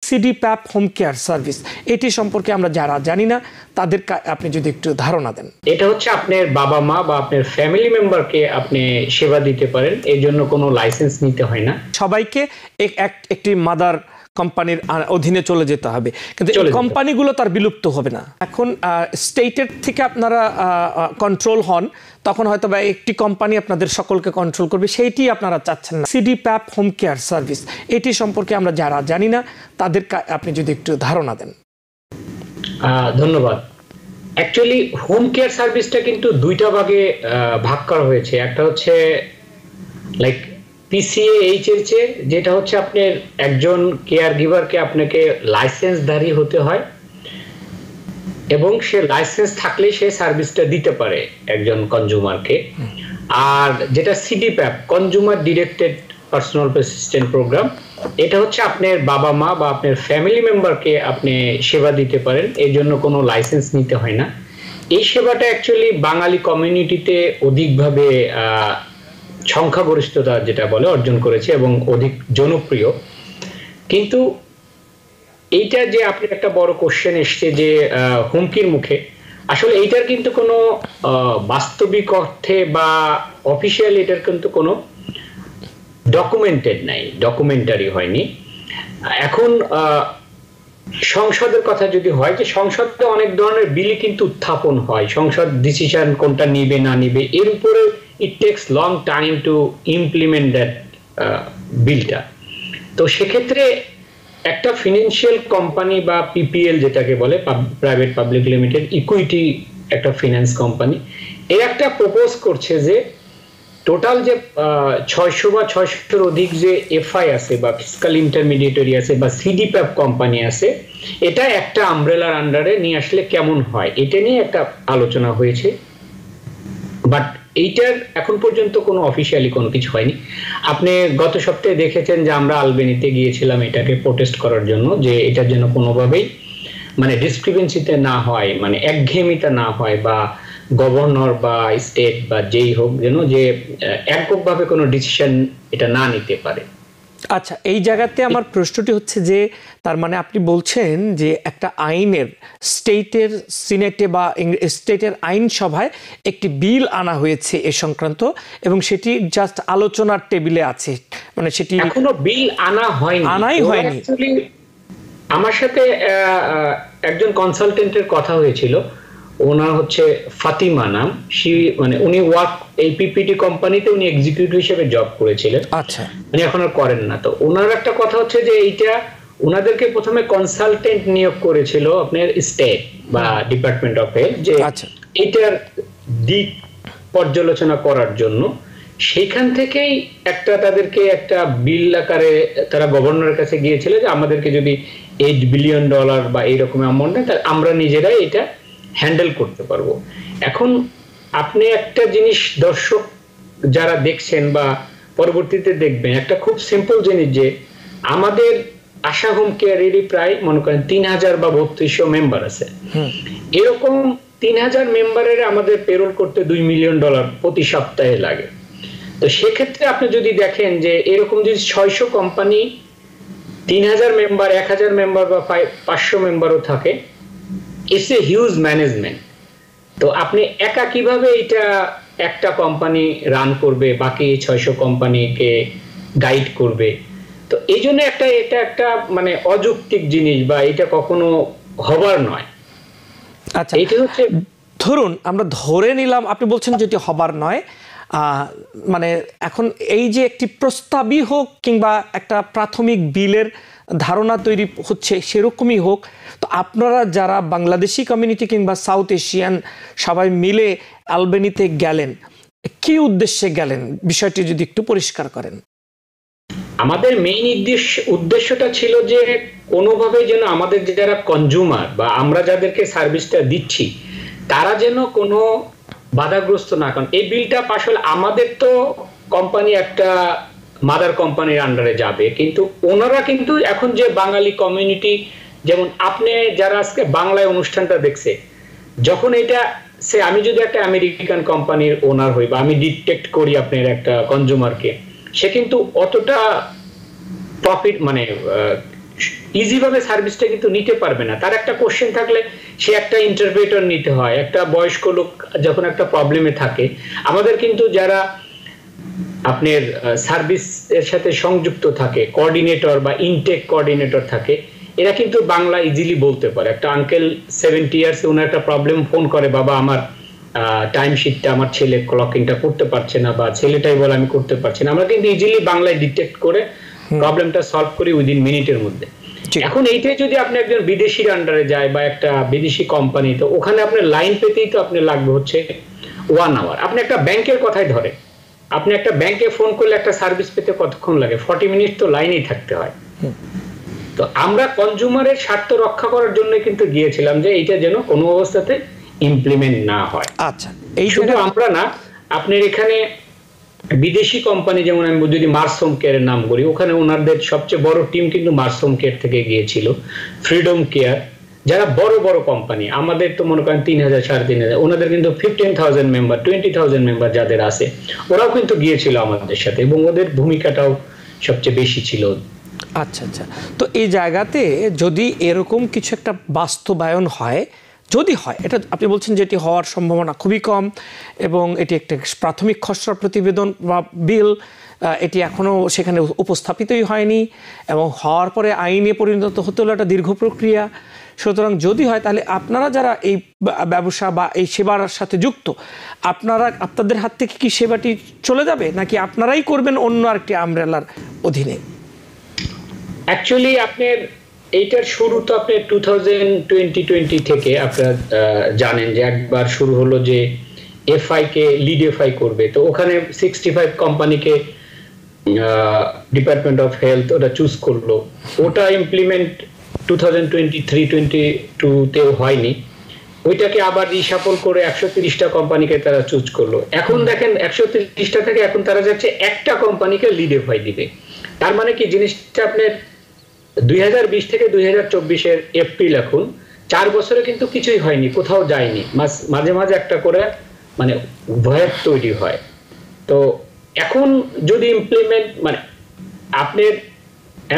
সিডিপ্যাপ home care service, এটি সম্পর্কে আমরা যারা জানি না তাদের আপনি যদি একটু ধারণা দেন। এটা হচ্ছে আপনার বাবা মা বা আপনার ফ্যামিলি মেম্বারকে আপনি সেবা দিতে পারেন, এর জন্য কোনো লাইসেন্স নিতে হয় না। সবাইকে একটি মাদার কোম্পানির অধীনে চলে যেতে হবে, কিন্তু এই কোম্পানিগুলো তার বিলুপ্ত হবে না। এখন স্টেটের থেকে আপনারা কন্ট্রোল হন, তখন হয়তো বা একটি কোম্পানি আপনাদের সকলকে কন্ট্রোল করবে, সেইটি আপনারা চাচ্ছেন না। সিডিপ্যাপ হোম কেয়ার সার্ভিস, এটি সম্পর্কে আমরা যারা জানি না তাদের আপনি যদি একটু ধারণা দেন। ধন্যবাদ। অ্যাকচুয়ালি হোম কেয়ার সার্ভিসটা কিন্তু দুইটা ভাগে ভাগ করা হয়েছে। একটা হচ্ছে লাইক পিসিএইচএসএ, যেটা হচ্ছে আপনার একজন কেয়ার গিভারকে আপনাকে লাইসেন্সধারী হতে হয় এবং সে লাইসেন্স থাকলে সে সার্ভিসটা দিতে পারে একজন কনজিউমারকে। আর যেটা CDPAP, consumer directed personal assistant programme, এটা হচ্ছে আপনার বাবা মা বা আপনার ফ্যামিলি মেম্বারকে আপনি সেবা দিতে পারেন, এর জন্য কোনো লাইসেন্স নিতে হয় না। এই সেবাটা অ্যাকচুয়ালি বাঙালি কমিউনিটিতে অধিকভাবে সংখ্যাগরিষ্ঠতা যেটা বলে অর্জন করেছে এবং অধিক জনপ্রিয়। কিন্তু এইটা যে আপনি একটা বড় কোশ্চেন এসছে যে হুমকির মুখে, আসলে এইটার কিন্তু কোনো বাস্তবিক অর্থে বা অফিসিয়াল এটার কিন্তু কোনো ডকুমেন্টেড নাই, ডকুমেন্টারি হয়নি। এখন সংসদের কথা যদি হয়, যে সংসদে অনেক ধরনের বিল কিন্তু উত্থাপন হয়, সংসদ ডিসিশন কোনটা নিবে না নিবে এর উপরে it takes long time to implement that বিলটা। তো সেক্ষেত্রে একটা ফিনান্সিয়াল কোম্পানি বা পিপিএল যেটাকে বলে, প্রাইভেট পাবলিক লিমিটেড ইকুইটি, একটা ফিনান্স কোম্পানি, এর একটা প্রপোজ করছে যে টোটাল যে 600 বা 600-এর অধিক যে এফআই আছে বা ফিসকাল ইন্টারমিডিয়েটরি আছে বা সিডিপ্যাপ কোম্পানি আছে, এটা একটা আমব্রেলার আন্ডারে নিয়ে আসলে কেমন হয়, এটা নিয়ে একটা আলোচনা হয়েছে। বাট এইটার এখন পর্যন্ত কোনো অফিসিয়ালি কোনো কিছু হয়নি। আপনি গত সপ্তাহে দেখেছেন যে আমরা আলবেনিতে গিয়েছিলাম এটাকে প্রোটেস্ট করার জন্য, যে এটার জন্য কোনোভাবেই মানে ডিসক্রিপেন্সিতে না হয়, মানে একঘেয়েমিতা না হয়, বা গভর্নর বা স্টেট বা যেই হোক যেন যে এককভাবে কোনো ডিসিশন এটা না নিতে পারে। আচ্ছা, এই জায়গাতে আমার প্রশ্নটি হচ্ছে যে তার মানে আপনি বলছেন যে একটা আইনের স্টেটের সিনেটে বা স্টেটের আইনসভায় একটি বিল আনা হয়েছে এ সংক্রান্ত, এবং সেটি জাস্ট আলোচনার টেবিলে আছে, মানে সেটি এখনো বিল আনাই হয়নি। আমার সাথে একজন কনসালটেন্টের কথা হয়েছিল, ওনার হচ্ছে ফাতিমা নাম, মানে উনি এই পিপিটি কোম্পানিতে উনি এক্সিকিউটিভ হিসেবে জব করেছিলেন। আচ্ছা, উনি এখন আর করেন না। তো ওনার একটা কথা হচ্ছে যে এইটা ওনাদেরকে প্রথমে কনসালটেন্ট নিয়োগ করেছিল আপনার স্টেট বা ডিপার্টমেন্ট অফ হেলথ, যে এইটার দিক পর্যালোচনা করার জন্য। সেইখান থেকেই তাদেরকে একটা বিল আকারে তারা গভর্নরের কাছে গিয়েছিল যে আমাদেরকে যদি $8 বিলিয়ন বা এইরকম অ্যামাউন্ট দেয়, আমরা নিজেরাই এটা হ্যান্ডেল করতে পারবো। এখন আপনি একটা জিনিস দর্শক যারা দেখছেন বা পরবর্তীতে দেখবেন, একটা খুব সিম্পল জিনিস, যে আমাদের আশা হোম কেয়ারেরই প্রায় মনে করেন 3000 বা 3200 মেম্বার আছে। এরকম 3000 মেম্বারের আমাদের পেরোল করতে $2 মিলিয়ন প্রতি সপ্তাহে লাগে। তো সেক্ষেত্রে আপনি যদি দেখেন যে এরকম যদি 600 কোম্পানি 3000 মেম্বার, 1000 মেম্বার বা 500 মেম্বারও থাকে, ইটস এ হিউজ ম্যানেজমেন্ট। তো আপনি একা কিভাবে এটা একটা কোম্পানি রান করবে, বাকি 600 কোম্পানিকে গাইড করবে? তো এই জন্য এটা একটা মানে অযৌক্তিক জিনিস, বা এটা কখনো হবার নয়। আচ্ছা, এটা হচ্ছে ধরুন আমরা ধরে নিলাম, আপনি বলছেন যেটি হবার নয়, মানে এখন এই যে একটি প্রস্তাবই হোক কিংবা একটা প্রাথমিক বিলের ধারণা তৈরি হচ্ছে সেরকমই হোক, তো আপনারা যারা বাংলাদেশি কমিউনিটি কিংবা সাউথ এশিয়ান সবাই মিলে আলবেনিতে গেলেন, কি উদ্দেশ্যে গেলেন বিষয়টি যদি একটু পরিষ্কার করেন। আমাদের মেইন উদ্দেশ্যটা ছিল যে কোনোভাবে যেন আমাদের যারা কনজিউমার বা আমরা যাদেরকে সার্ভিসটা দিচ্ছি তারা যেন কোনো বাধাগ্রস্ত না। কারণ এই বিলটা পাশ হলে আমাদের তো কোম্পানি একটা মাদার কোম্পানির আন্ডারে যাবে, কিন্তু ওনারা কিন্তু এখন যে বাঙালি কমিউনিটি, যেমন আপনি যারা আজকে বাংলায় অনুষ্ঠানটা দেখছে, যখন এটা আমি যদি একটা আমেরিকান কোম্পানির ওনার হই বা আমি ডিটেক্ট করি আপনার একটা কনজিউমারকে, সে কিন্তু অতটা প্রফিট মানে ইজিভাবে সার্ভিসটা কিন্তু নিতে পারবে না। তার একটা কোশ্চেন থাকলে সে একটা ইন্টারপ্রেটার নিতে হয়। একটা বয়স্ক লোক যখন একটা প্রবলেমে থাকে, আমাদের কিন্তু যারা আপনার সার্ভিস এর সাথে সংযুক্ত থাকে, কোঅর্ডিনেটর বা ইনটেক কোঅর্ডিনেটর থাকে, এরা কিন্তু বাংলা ইজিলি বলতে পারে। একটা আঙ্কেল 70 ইয়ার্স, ওনার একটা প্রবলেম, ফোন করে, বাবা আমার টাইম শিটটা আমার ছেলে ক্লকিংটা করতে পারছে না, বা ছেলেটাই বলে আমি করতে পারছি না। আমরা কিন্তু ইজিলি বাংলায় ডিটেক্ট করে প্রবলেমটা সলভ করি উইদিন মিনিটের মধ্যে। এখন এইটাই যদি আপনি একজন বিদেশির আন্ডারে যায় বা একটা বিদেশি কোম্পানি, তো ওখানে আপনার লাইন পেতেই তো আপনি লাগবে হচ্ছে 1 আওয়ার। আপনি একটা ব্যাংকের কথাই ধরে, আপনি একটা ব্যাংকে ফোন করলে একটা সার্ভিস পেতে কতক্ষণ লাগে? 40 মিনিট তো লাইনেই থাকতে হয়। তো আমরা কনজিউমারের স্বার্থ রক্ষা করার জন্য কিন্তু গিয়েছিলাম যে এইটা যেন কোনো অবস্থাতে ইমপ্লিমেন্ট না হয়। আচ্ছা, এই শুধু আমরা না, আপনার এখানে বিদেশি কোম্পানি, যেমন আমি যদি মার্স হোম কেয়ারের নাম করি, ওখানে ওনাদের সবচেয়ে বড় টিম কিন্তু মার্স হোম কেয়ার থেকে গিয়েছিল, ফ্রিডম কেয়ার, যারা বড় বড় কোম্পানি। আমাদের তো মনে করেন 3000 3500, ওনাদের কিন্তু 15,000 মেম্বার 20,000 মেম্বার যাদের আছে, ওরাও কিন্তু গিয়েছিল আমাদের সাথে, এবং ওদের ভূমিকাটাও সবচেয়ে বেশি ছিল। আচ্ছা আচ্ছা, তো এই জায়গাতে যদি এরকম কিছু একটা বাস্তবায়ন হয়, যদি হয়, এটা আপনি বলছেন যে এটি হওয়ার সম্ভাবনা খুবই কম, এবং এটি একটা প্রাথমিক খসড়া প্রতিবেদন বা বিল, এটি এখনও সেখানে উপস্থাপিতই হয়নি, এবং হওয়ার পরে আইনে পরিণত হতে হলো একটা দীর্ঘ প্রক্রিয়া। সুতরাং যদি হয়, তাহলে আপনারা যারা এই ব্যবসা বা এই সেবার সাথে যুক্ত, আপনাদের হাত থেকে কি সেবাটি চলে যাবে, নাকি আপনারাই করবেন অন্য আরেকটি আমব্রেলার অধীনে? অ্যাকচুয়ালি আপনার এইটার শুরু তো আপনার 2020 থেকে আপনারা জানেন যে একবার শুরু হলো যে এফআই কে লিড এফআই করবে। তো ওখানে 65 কোম্পানিকে ডিপার্টমেন্ট অফ হেলথ ওটা চুজ করলো। ওটা ইমপ্লিমেন্ট 2023-22 তেও হয়নি। ওইটাকে আবার রিশাফল করে 130টা কোম্পানিকে তারা চুজ করলো। এখন দেখেন 130টা থেকে এখন তারা যাচ্ছে একটা কোম্পানিকে লিড এফআই দিবে। তার মানে কি, জিনিসটা আপনার 2020 থেকে 2024-এর এপ্রিল, এখন 4 বছরে কিন্তু কিছুই হয়নি, কোথাও যায়নি। মাঝে মাঝে একটা করে মানে ভয়ের তৈরি হয়। তো এখন যদি ইমপ্লিমেন্ট, মানে আপনার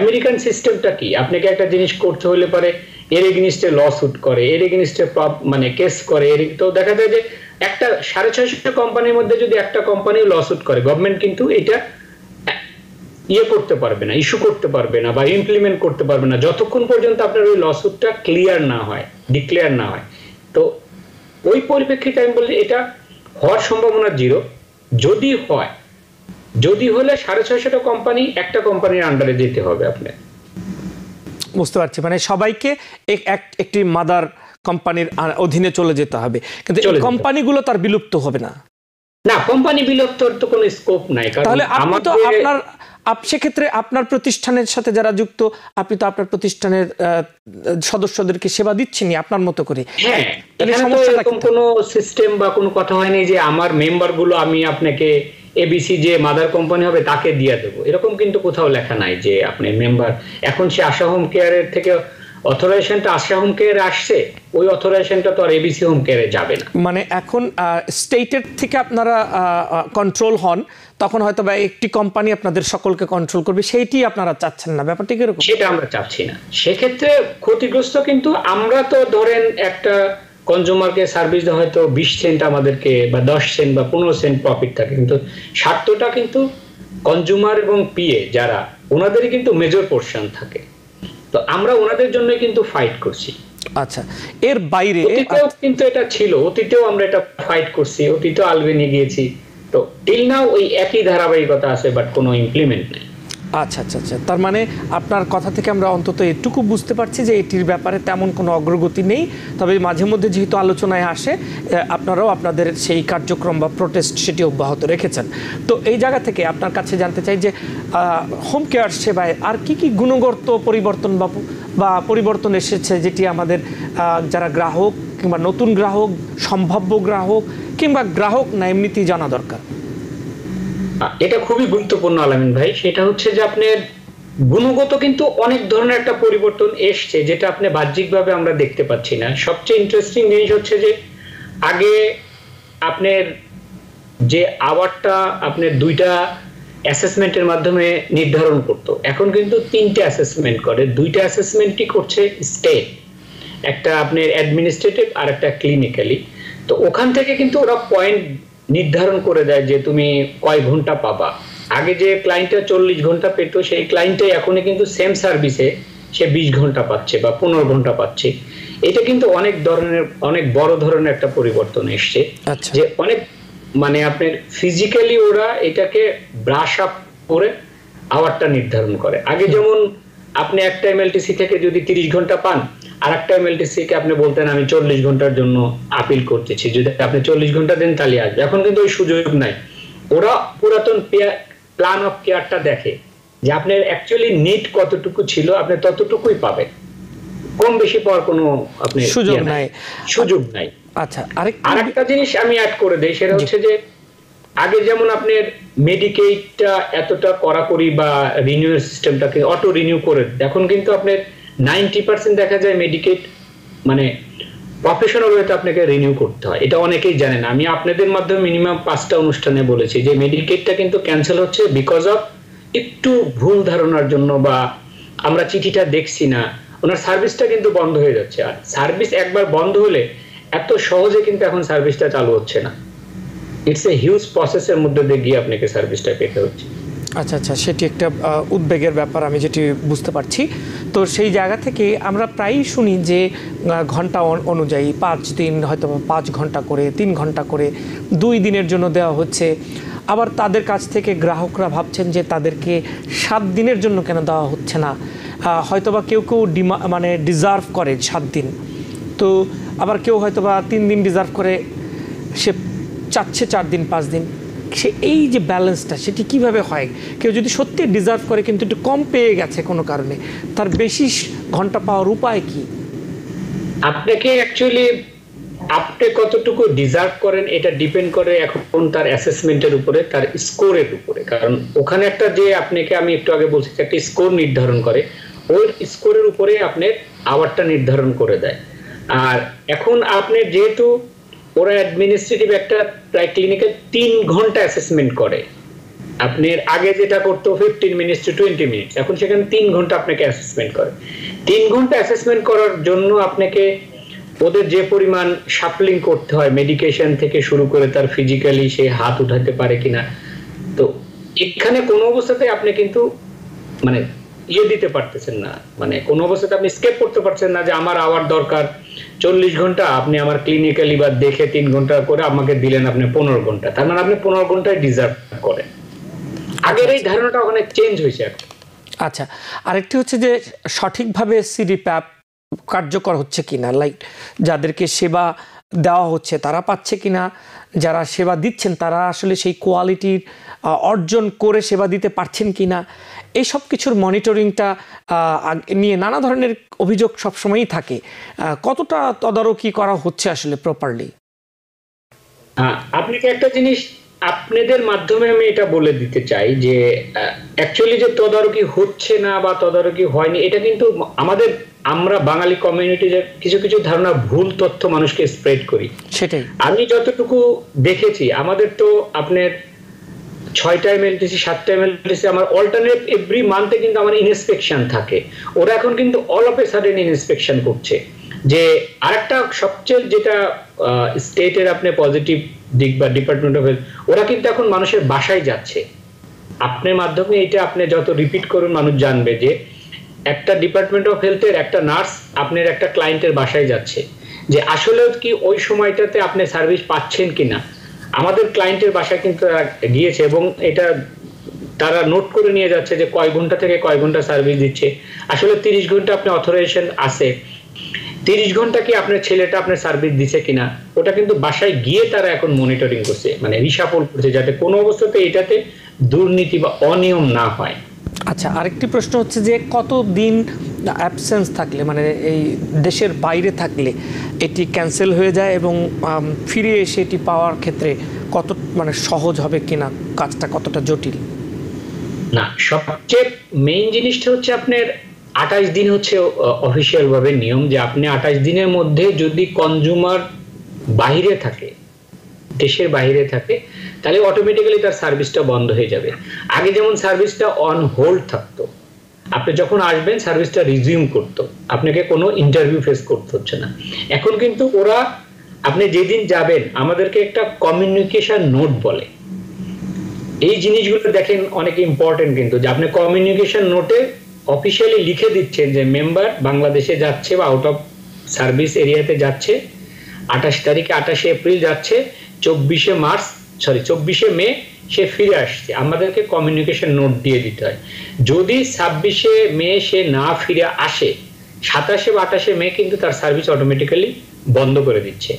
আমেরিকান সিস্টেমটা কি, আপনাকে একটা জিনিস করতে হলে পারে এর এগেইনস্টে লসুট করে, এর এগেইনস্টে মানে কেস করে। তো দেখা যায় যে একটা 650 কোম্পানির মধ্যে যদি একটা কোম্পানি লসুট করে, গভর্নমেন্ট কিন্তু এটা করতে পারবে না, ইস্যু করতে পারবে না বা ইমপ্লিমেন্ট করতে পারবে না, যতক্ষণ পর্যন্ত আপনার ওই লসুটটা ক্লিয়ার না হয়, ডিক্লেয়ার না হয়। তো ওই পরিপ্রেক্ষিতে আমি বলি এটা হওয়ার সম্ভাবনা 0। যদি হয়, যদি হলে 650টা কোম্পানি একটা কোম্পানির আন্ডারে যেতে হবে আপনার। বুঝতে পারছি, মানে সবাইকে একটি মাদার কোম্পানির অধীনে চলে যেতে হবে, কিন্তু এই কোম্পানিগুলো তার বিলুপ্ত হবে না। না, কোম্পানি বিলুপ্তর তো কোনো স্কোপ নাই। তাহলে আপনি তো সেক্ষেত্রে আপনার প্রতিষ্ঠানের সাথে যারা যুক্ত, আপনি তো আপনার প্রতিষ্ঠানের সদস্যদেরকে সেবা দিচ্ছেনই আপনার মতো করে। হ্যাঁ, এরকম কোনো সিস্টেম বা কোনো কথা হয়নি যে আমার মেম্বারগুলো আমি আপনাকে এবিসি যে মাদার কোম্পানি হবে তাকে দিয়ে দেবো, এরকম কিন্তু কোথাও লেখা নাই যে আপনি মেম্বার। এখন সে আশা হোম কেয়ারের থেকে অথরাইজেশনটা আশা হোম কেয়ারে আসছে, ওই অথরাইজেশনটা তো আর এবিসি হোম কেয়ারে যাবে না। মানে এখন স্টেটের থেকে আপনারা কন্ট্রোল হন, তখন হয়তো বা একটি কোম্পানি আপনাদের সকলকে কন্ট্রোল করবে, সেইটি আপনারা চাচ্ছেন না, ব্যাপারটি কিরকম? সেটা আমরা চাচ্ছি না। সেক্ষেত্রে ক্ষতিগ্রস্ত কিন্তু আমরা। তো ধরেন একটা কনজিউমারকে সার্ভিস দেওয়া হয়তো 20 সেন্ট আমাদেরকে বা 10 সেন্ট বা 15 সেন্ট প্রফিট থাকে, কিন্তু স্বার্থটা কিন্তু কনজিউমার এবং পিএ যারা, ওনাদেরই কিন্তু মেজর পোরশন থাকে। তো আমরা ওনাদের জন্য কিন্তু ফাইট করছি। আচ্ছা, এর বাইরে অতীতেও কিন্তু এটা ছিল, অতীতেও আমরা এটা ফাইট করছি, অতীতেও আলবেনি গিয়েছি। তো টিল নাও ওই একই ধারাবাহিকতা আছে, বাট কোনো ইমপ্লিমেন্ট নেই। আচ্ছা আচ্ছা আচ্ছা, তার মানে আপনার কথা থেকে আমরা অন্তত এটুকু বুঝতে পারছি যে এটির ব্যাপারে তেমন কোনো অগ্রগতি নেই। তবে মাঝে মধ্যে যেহেতু আলোচনায় আসে, আপনারাও আপনাদের সেই কার্যক্রম বা প্রোটেস্ট সেটি অব্যাহত রেখেছেন। তো এই জায়গা থেকে আপনার কাছে জানতে চাই যে হোম কেয়ার সেবায় আর কি কি গুণগত পরিবর্তন বা পরিবর্তন এসেছে, যেটি আমাদের যারা গ্রাহক কিংবা নতুন গ্রাহক, সম্ভাব্য গ্রাহক কিংবা গ্রাহক না এমনিতেই জানা দরকার? এটা খুবই গুরুত্বপূর্ণ আলামিন ভাই। সেটা হচ্ছে যে আপনার গুণগত কিন্তু অনেক ধরনের একটা পরিবর্তন এসছে, যেটা আপনি বাহ্যিকভাবে আমরা দেখতে পাচ্ছি না। সবচেয়ে ইন্টারেস্টিং জিনিস হচ্ছে যে আগে আপনার যে আওয়ারটা আপনার 2টা অ্যাসেসমেন্টের মাধ্যমে নির্ধারণ করত। এখন কিন্তু 3টে অ্যাসেসমেন্ট করে, 2টা অ্যাসেসমেন্টই করছে স্টেট, একটা আপনার অ্যাডমিনিস্ট্রেটিভ আর একটা ক্লিনিক্যালি। তো ওখান থেকে কিন্তু ওরা পয়েন্ট নির্ধারণ করে দেয় যে তুমি কয় ঘন্টা পাবা। আগে যে ক্লায়েন্টটা 40 ঘন্টা পেত, সেই ক্লায়েন্টটাই এখনই কিন্তু সেম সার্ভিসে সে 20 ঘন্টা পাচ্ছে বা 15 ঘন্টা পাচ্ছে। এটা কিন্তু অনেক বড় ধরনের একটা পরিবর্তন এসছে, যে অনেক মানে আপনার ফিজিক্যালি ওরা এটাকে ব্রাশ আপ করে আওয়ারটা নির্ধারণ করে। আগে যেমন আপনি একটা এমএলটিসি থেকে যদি 30 ঘন্টা পান, আর একটা এমএলটিসি কে আপনি বলতেন আমি 40 ঘন্টার জন্য আপিল করতেছি, যদি আপনি 40 ঘন্টা দেন তাহলে আসবে। এখন কিন্তু ওই সুযোগ নাই। ওরা পুরাতন প্ল্যান অফ কেয়ারটা দেখে যে আপনার অ্যাকচুয়ালি নিড কতটুকু ছিল, আপনি ততটুকুই পাবেন, কম বেশি পাওয়ার কোনো আপনি সুযোগ নাই। আচ্ছা, আরেকটা জিনিস আমি অ্যাড করে দেই, সেটা হচ্ছে যে আগে যেমন আপনার মেডিকেটটা এতটা কড়াকড়ি বা রিনিউয়াল সিস্টেমটাকে অটো রিনিউ করে, এখন কিন্তু আপনার 90% দেখা যায় মেডিকেট মানে প্রফেশনাল ওয়েতে আপনাকে রিনিউ করতে হয়। এটা অনেকেই জানেন। আমি আপনাদের মাধ্যমে মিনিমাম 5টা অনুষ্ঠানে বলেছি যে মেডিকেটটা কিন্তু ক্যান্সেল হচ্ছে বিকজ অফ একটু ভুল ধারণার জন্য, বা আমরা চিঠিটা দেখছি না, ওনার সার্ভিসটা কিন্তু বন্ধ হয়ে যাচ্ছে। আর সার্ভিস একবার বন্ধ হলে এত সহজে কিন্তু এখন সার্ভিসটা চালু হচ্ছে না, ইটস এ হিউজ প্রসেসের মধ্যে দিয়ে গিয়ে আপনাকে সার্ভিসটা পেতে হচ্ছে। আচ্ছা আচ্ছা, সেটি একটা উদ্বেগের ব্যাপার, আমি যেটি বুঝতে পারছি। তো সেই জায়গা থেকে আমরা প্রায়ই শুনি যে ঘন্টা অনুযায়ী 5 দিন হয়তো 5 ঘন্টা করে, 3 ঘন্টা করে 2 দিনের জন্য দেওয়া হচ্ছে। আবার তাদের কাছ থেকে গ্রাহকরা ভাবছেন যে তাদেরকে 7 দিনের জন্য কেন দেওয়া হচ্ছে না। হয়তোবা কেউ কেউ মানে ডিজার্ভ করে 7 দিন, তো আবার কেউ হয়তোবা 3 দিন ডিজার্ভ করে, সে চাচ্ছে 4 দিন 5 দিন। সে এই যে ব্যালেন্সটা সেটি কিভাবে হয়? কেউ যদি সত্যি ডিজার্ভ করে কিন্তু একটু কম পেয়ে গেছে কোনো কারণে, তার বেশি ঘন্টা পাওয়ার উপায় কি? আপনাকে অ্যাকচুয়ালি আপনি কতটুকু ডিজার্ভ করেন এটা ডিপেন্ড করে এখন তার অ্যাসেসমেন্টের উপরে, তার স্কোরের উপরে। কারণ ওখানে একটা যে আপনাকে আমি একটু আগে বলছি একটা স্কোর নির্ধারণ করে, ওই স্কোরের উপরে আপনার আওয়ারটা নির্ধারণ করে দেয়। আর এখন আপনি যেহেতু ওরা অ্যাডমিনিস্ট্রেটিভ একটা প্রায় ক্লিনিক্যাল 3 ঘন্টা অ্যাসেসমেন্ট করে, আপনার আগে যেটা করতো 15 মিনিটস টু 20 মিনিটস, এখন সেখানে 3 ঘন্টা আপনাকে অ্যাসেসমেন্ট করে। 3 ঘন্টা অ্যাসেসমেন্ট করার জন্য আপনাকে ওদের যে পরিমাণ শাফলিং করতে হয়, মেডিকেশন থেকে শুরু করে তার ফিজিক্যালি সে হাত উঠাতে পারে কিনা, তো এখানে কোনো অবস্থাতে আপনি কিন্তু মানে দিতে পারতেছেন না, মানে কোনো অবস্থাতে আপনি স্কেপ করতে পারছেন না যে আমার আওয়ার দরকার 40 ঘন্টা, আপনি আমার ক্লিনিক্যালি বা দেখে 3 ঘন্টা করে আমাকে দিলেন আপনি 15 ঘন্টা, তার মানে আপনি 15 ঘন্টায় ডিজার্ভ করেন। আগের এই ধারণাটা অনেক চেঞ্জ হয়েছে এখন। আচ্ছা, আরেকটি হচ্ছে যে সঠিকভাবে সিডিপ্যাপ কার্যকর হচ্ছে কিনা, লাইক যাদেরকে সেবা দেওয়া হচ্ছে তারা পাচ্ছে কিনা, যারা সেবা দিচ্ছেন তারা আসলে সেই কোয়ালিটির অর্জন করে সেবা দিতে পারছেন কিনা, এই সব কিছুর মনিটরিংটা নিয়ে নানা ধরনের অভিযোগ সবসময়ই থাকে। কতটা তদারকি করা হচ্ছে আসলে প্রপারলি? আপনাকে একটা জিনিস আপনাদের মাধ্যমে আমি এটা বলে দিতে চাই যে অ্যাকচুয়ালি যে তদারকি হচ্ছে না বা তদারকি হয়নি, এটা কিন্তু আমরা বাঙালি কমিউনিটির কিছু কিছু ধারণা, ভুল তথ্য মানুষকে স্প্রেড করি। সেটাই আমি যতটুকু দেখেছি, আমাদের তো আপনার 6টা এমএলটিসি 7টা এমএলটিসি আমার অল্টারনেট এভরি মান্থে কিন্তু আমার ইনস্পেকশন থাকে। ওরা এখন কিন্তু all of a sudden inspection করছে। যে আরেকটা সবচেয়ে যেটা স্টেটের আপনি পজিটিভ দিক বা ডিপার্টমেন্ট অফ হেলথ, ওরা কিন্তু এখন মানুষের বাসায় যাচ্ছে। আপনার মাধ্যমে এটা আপনি যত রিপিট করুন মানুষ জানবে যে একটা ডিপার্টমেন্ট অফ হেলথের একটা নার্স আপনার একটা ক্লায়েন্টের বাসায় যাচ্ছে, যে আসলে কি ওই সময়টাতে আপনি সার্ভিস পাচ্ছেন কিনা। আমাদের ক্লায়েন্টের বাসায় কিন্তু গিয়েছে এবং এটা তারা নোট করে নিয়ে যাচ্ছে যে কয় ঘন্টা থেকে কয় ঘন্টা সার্ভিস দিচ্ছে। আসলে 30 ঘন্টা আপনি অথরাইজেশন আছে, 30 ঘন্টা কি আপনার ছেলেটা আপনার সার্ভিস দিছে কিনা, ওটা কিন্তু বাসায় গিয়ে তারা এখন মনিটরিং করছে, মানে রিসাপোর্ট করছে, যাতে কোনো অবস্থাতে এটাতে দুর্নীতি বা অনিয়ম না হয়। আচ্ছা, আরেকটি প্রশ্ন হচ্ছে যে কতদিন অ্যাবসেন্স থাকলে, মানে এই দেশের বাইরে থাকলে এটি ক্যান্সেল হয়ে যায় এবং ফিরে এসে এটি পাওয়ার ক্ষেত্রে কত মানে সহজ হবে কিনা, কাজটা কতটা জটিল? না, সবচেয়ে মেইন জিনিসটা হচ্ছে আপনার 28 দিন হচ্ছে অফিসিয়াল ভাবে নিয়ম, যে আপনি 28 দিনের মধ্যে যদি কনজিউমার বাইরে থাকে, দেশের বাইরে থাকে, তাহলে অটোমেটিক্যালি তার সার্ভিসটা বন্ধ হয়ে যাবে। আগে যেমন সার্ভিসটা অন হোল্ড থাকতো, আপনি যখন আসবেন সার্ভিসটা রিজিউম করতো, আপনাকে কোনো ইন্টারভিউ ফেস করতে হচ্ছে না। এখন কিন্তু ওরা আপনি যেদিন যাবেন আমাদেরকে একটা কমিউনিকেশন নোট বলে, এই জিনিসগুলো দেখেন অনেক ইম্পর্টেন্ট কিন্তু, যে আপনি কমিউনিকেশন নোটে অফিসিয়ালি লিখে দিচ্ছেন যে মেম্বার বাংলাদেশে যাচ্ছে বা আউট অফ সার্ভিস এরিয়াতে যাচ্ছে, 28 তারিখে 28 এপ্রিল যাচ্ছে, 24 মে সে ফিরে আসছে, আমাদেরকে কমিউনিকেশন নোট দিয়ে দিতে হয়। যদি 26 মে সে না ফিরে আসে, 27 বা 28 মে কিন্তু তার সার্ভিস অটোমেটিক্যালি বন্ধ করে দিচ্ছে,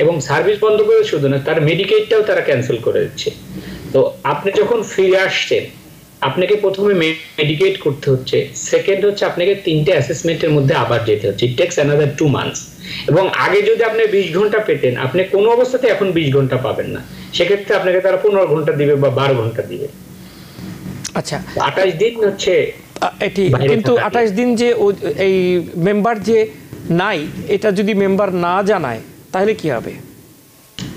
এবং সার্ভিস বন্ধ করে শুধু না, তার মেডিকেটটাও তারা ক্যান্সেল করে দিচ্ছে। তো আপনি যখন ফিরে আসছেন আপনাকে প্রথমে মেডিকেট করতে হচ্ছে, সেকেন্ড হচ্ছে আপনাকে 3টে অ্যাসেসমেন্টের মধ্যে আবার যেতে হচ্ছে, ইট টেকস অ্যানাদার 2 মান্থস। এবং আগে যদি আপনি 20 ঘন্টা পেতেন, আপনি কোনো অবস্থাতে এখন 20 ঘন্টা পাবেন না, সেক্ষেত্রে আপনাকে তারা 15 ঘন্টা দিবে বা 12 ঘন্টা দিবে। আচ্ছা, 28 দিন হচ্ছে এটি, কিন্তু 28 দিন যে এই মেম্বার যে নাই, এটা যদি মেম্বার না জানায় তাহলে কি হবে?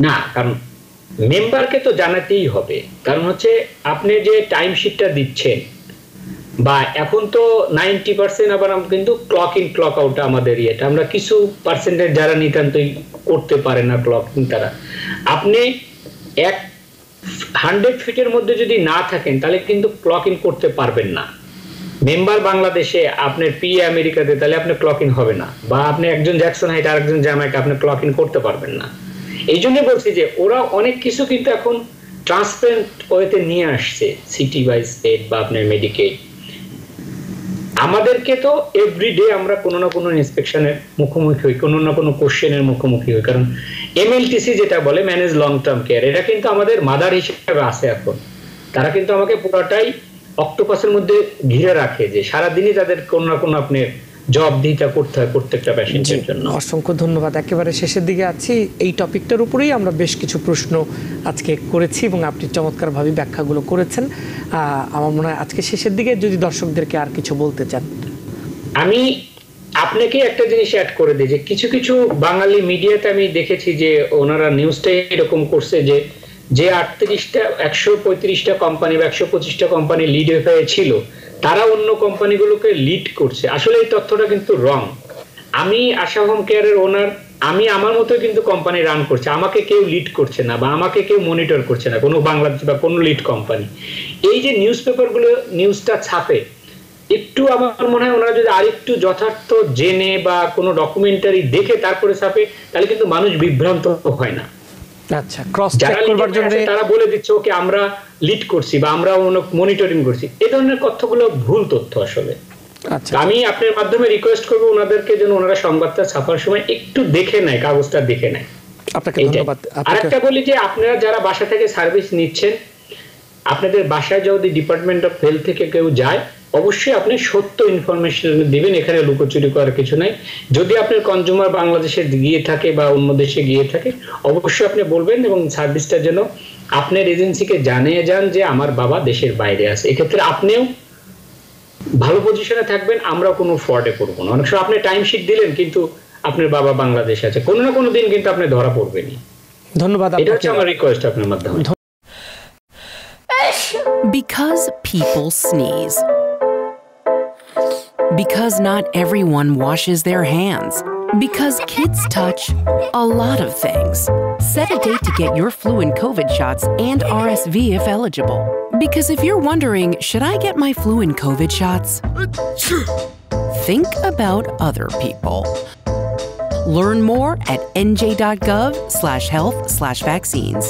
না, কারণ মেম্বারকে তো জানাতেই হবে, কারণ হচ্ছে আপনি যে টাইম শিটটা দিচ্ছেন, বা এখন তো 90% আবার কিন্তু ক্লক ইন ক্লক আউট আমাদের এটা, আমরা কিছু পার্সেন্টেজ যারা নিতান্তই করতে পারে না ক্লক ইন, তারা আপনি 100 ফিটের মধ্যে যদি না থাকেন তাহলে কিন্তু ক্লক ইন করতে পারবেন না। মেম্বার বাংলাদেশে আপনার পিএ আমেরিকাতে, তাহলে আপনি ক্লক ইন হবে না, বা আপনি একজন জ্যাকসন হাইট আর একজন জ্যামাইকা, আপনি ক্লক ইন করতে পারবেন না। এই জন্য বলছি যে ওরা অনেক কিছু কিন্তু এখন ট্রান্সপারেন্ট ওয়েতে নিয়ে আসছে, সিটি বাই স্টেট বা আপনার মেডিকেট। আমাদেরকে তো এভরিডে আমরা কোনো না কোনো ইন্সপেকশনের মুখোমুখি হই, কোনো না কোনো কোশ্চেনের মুখোমুখি হই, কারণ এমএলটিসি যেটা বলে ম্যানেজ লং টার্ম কেয়ার, এটা কিন্তু আমাদের মাদার হিসেবে আছে এখন। তারা কিন্তু আমাকে পুরোটাই অক্টোপাসের মধ্যে ঘিরে রাখে, যে সারাদিনই তাদের কোনো না কোনো আপনার জবাবদিহিতা করতে হয় প্রত্যেকটা পেশেন্টের জন্য। অসংখ্য ধন্যবাদ। একেবারে শেষের দিকে আছি, এই টপিকটার উপরেই আমরা বেশ কিছু প্রশ্ন আজকে করেছি এবং আপনি চমৎকারভাবে ব্যাখ্যাগুলো করেছেন। আমার মনে হয় আজকে শেষের দিকে যদি দর্শকদেরকে আর কিছু বলতে চান। আমি আপনাকে একটা জিনিস অ্যাড করে দিই, যে কিছু কিছু বাঙালি মিডিয়াতে আমি দেখেছি যে ওনারা নিউজটাই এরকম করছে যে 135টা কোম্পানি বা 125টা কোম্পানি লিড হয়ে ছিল, তারা অন্য কোম্পানিগুলোকে লিড করছে। আসলে এই তথ্যটা কিন্তু রং। আমি আশা হোম কেয়ারের ওনার, আমি আমার মতো কিন্তু কোম্পানি রান করছে, আমাকে কেউ লিড করছে না বা আমাকে কেউ মনিটর করছে না, কোনো বাংলাদেশ বা কোনো লিড কোম্পানি। এই যে নিউজ পেপারগুলো নিউজটা ছাপে, একটু আমার মনে হয় ওনারা যদি আরেকটু যথার্থ জেনে বা কোনো ডকুমেন্টারি দেখে তারপরে ছাপে, তাহলে কিন্তু মানুষ বিভ্রান্ত হয় না। আচ্ছা, ক্রস চেক করবার জন্য তারা বলে দিচ্ছে ওকে আমরা লিড করছি বা আমরা মনিটরিং করছি, এই ধরনের তথ্যগুলো ভুল তথ্য আসলে। আচ্ছা, আমি আপনার মাধ্যমে রিকোয়েস্ট করব ওনাদেরকে যেন ওনারা সংবাদটা ছাপার সময় একটু দেখে নেয়, কাগজটা দেখে নেয়। আপনাকে ধন্যবাদ। আরেকটা বলি যে আপনারা যারা বাসা থেকে সার্ভিস নিচ্ছেন, আপনাদের বাসায় যদি ডিপার্টমেন্ট অফ হেলথ থেকে কেউ যায়, অবশ্যই আপনি সত্য ইনফরমেশন দিবেন, এখানে লুকোচুরি করার কিছু নাই। যদি আপনার কনজিউমার বাংলাদেশে গিয়ে থাকে বা অন্য দেশে গিয়ে থাকে, অবশ্যই আপনি বলবেন এবং সার্ভিসটা যেন আপনার এজেন্সিকে জানিয়ে যান যে আমার বাবা দেশের বাইরে আছে। এক্ষেত্রে আপনিও ভালো পজিশনে থাকবেন, আমরা কোনো ফ্রডে পড়বো না। অনেক সময় আপনি টাইম শিট দিলেন কিন্তু আপনার বাবা বাংলাদেশে আছে, কোনো না কোনো দিন কিন্তু আপনি ধরা পড়বেনই। ধন্যবাদ, এটা হচ্ছে আমার রিকোয়েস্ট আপনার মাধ্যমে। Because people sneeze. Because not everyone washes their hands. Because kids touch a lot of things. Set a date to get your flu and COVID shots and RSV if eligible. Because if you're wondering, should I get my flu and COVID shots? Think about other people. Learn more at nj.gov/health/vaccines.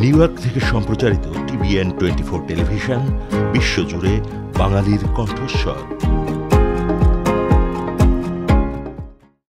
New York থেকে সম্প্রচারিত TVN 24 television বিশ্বজুড়ে বাঙালির কণ্ঠস্বর।